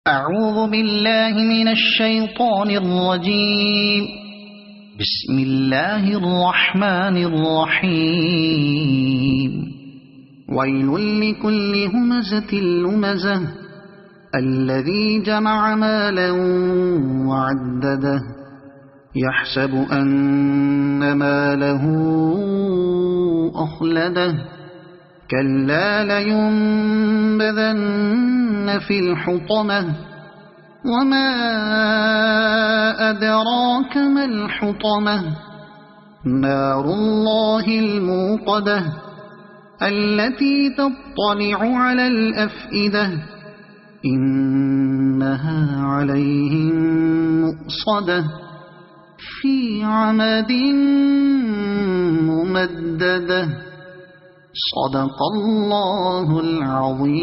أعوذ بالله من الشيطان الرجيم. بسم الله الرحمن الرحيم. ويل لكل همزة لمزة الذي جمع مالا وعدده يحسب أن ماله أخلده كلا لينبذن في الحطمة وما أدراك ما الحطمة نار الله الموقدة التي تطلع على الأفئدة إنها عليهم مؤصدة في عمد ممددة. صدق الله العظيم.